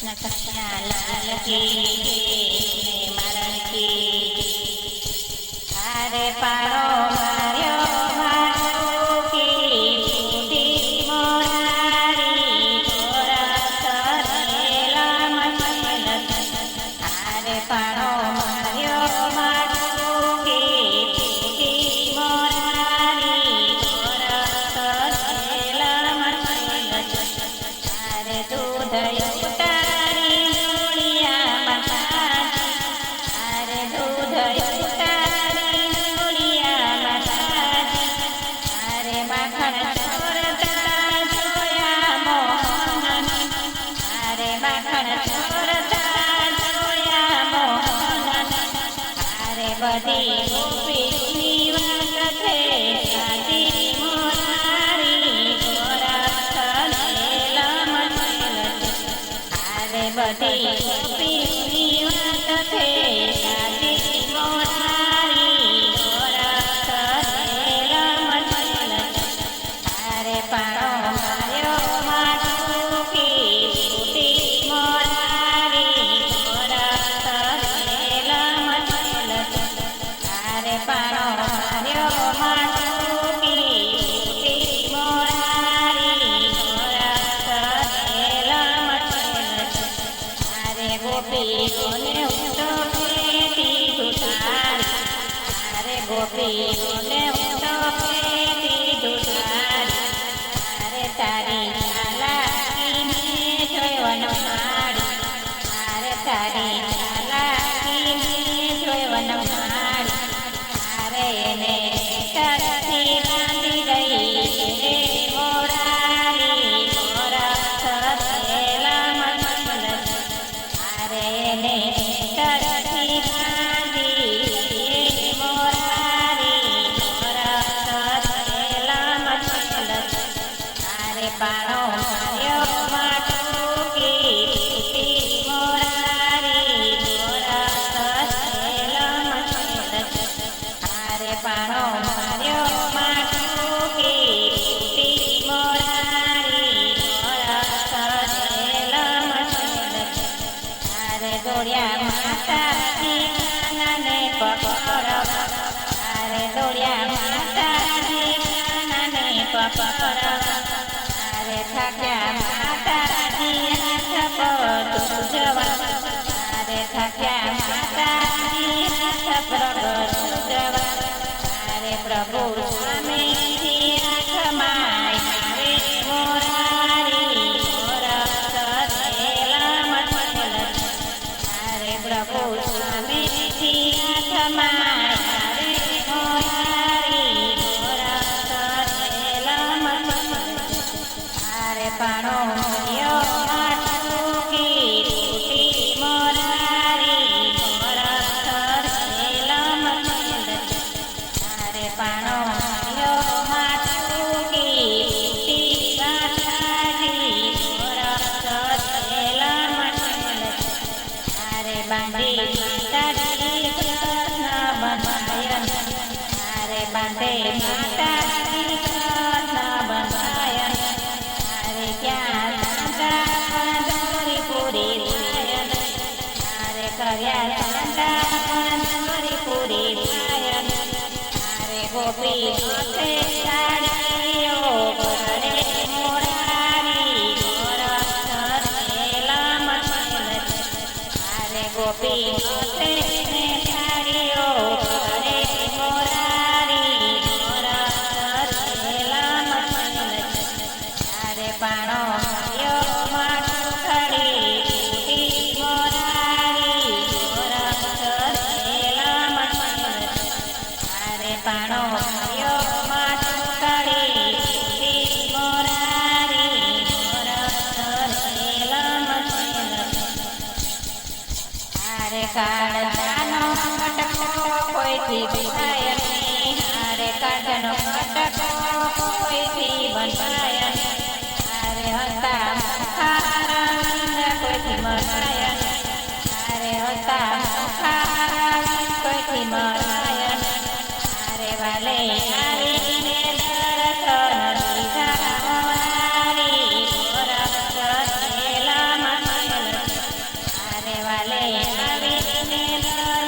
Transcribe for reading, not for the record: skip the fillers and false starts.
कृष्ण लाल की मरण की अरे पारो मार्यो मारू की फूटी मोरारी गोरा करेला मचल अरे पारो मार्यो मारू की फूटी मोरारी गोरा करेला मचल अरे दूध बधी गोपी वखते साची मोरारी गोरा करेला मचल अरे बधी गोपी वखते साची मोरारी गोरा करेला मचल अरे पारो मार्यो मारू की फूटी मोरारी गोरा करेला मचल अरे पारो मार्यो मारू की फूटी मोरारी गोरा करेला मचल अरे गोपीओने ऊँटो पेटी उतारी अरे गोपीओने ऊँटो पेटी उतारी अरे तारी चालाकीने जोयो वनमाળી अरे तारी चालाकीने जोयो वनमाળી अरे एने तरથી બાંધી ગઈ રે મોરારી મોરા કરેલા મચલ अरे एने तरથી બાંધી રે મોરારી મોરા કરેલા मचल अरे पारो मार्यो मारू की फूटी मोरारी गोरा करेला मचल अरे पारो मार्यो मारू की फूटी मोरारी गोरा करेला मचल अरे दौड़िया माताजी कानाने पकड़वा अरे दौड़िया माताजी कानाने पकड़वा अरे थाक्या माताजी हाथ पर तुझवा अरे थाक्या माताजी हाथ पर तुझवा अरे प्रभु स्वामीजी हाथ मारे मोरारी गोरा करेला मचल अरे प्रभु स्वामीजी हाथ मारे मोरारी गोरा करेला मचल अरे पारो मार्यो मारू की फूटी मोरारी गोरा करेला मचल अरे पारो मार्यो मारू की फूटी बालाजी गोरा करेला मचल अरे बांधी माताजी कृष्ण बनायन अरे बांधे माताजी कृष्ण बनायन अरे क्या चांदा पंजरी पूरी थायन अरे कर्या चांदा पंजरी पूरी थायन अरे गोपी माथे साड़ीओ करे मोरारी गोरा करेला मचल अरे गोपी माथे साड़ीओ करे मोरारी गोरा करेला मचल अरे पारो मार्यो मारू खड़ी फूटी मोरारी गोरा करेला मचल अरे पारो मार्यो मारू खड़ी फूटी मोरारी गोरा करेला मचल अरे काळजानो कटको कोईथी बिनाय नहीं अरे काळजानो कटको कोईथी बनाय अरे हता मुखारविंद कोईथी मराय अरे हता मुखारविंद कोईथी मराय अरे वाले नारीने दर्शन દીધા મોરારી गोरा करेला मचल વાલે આવીને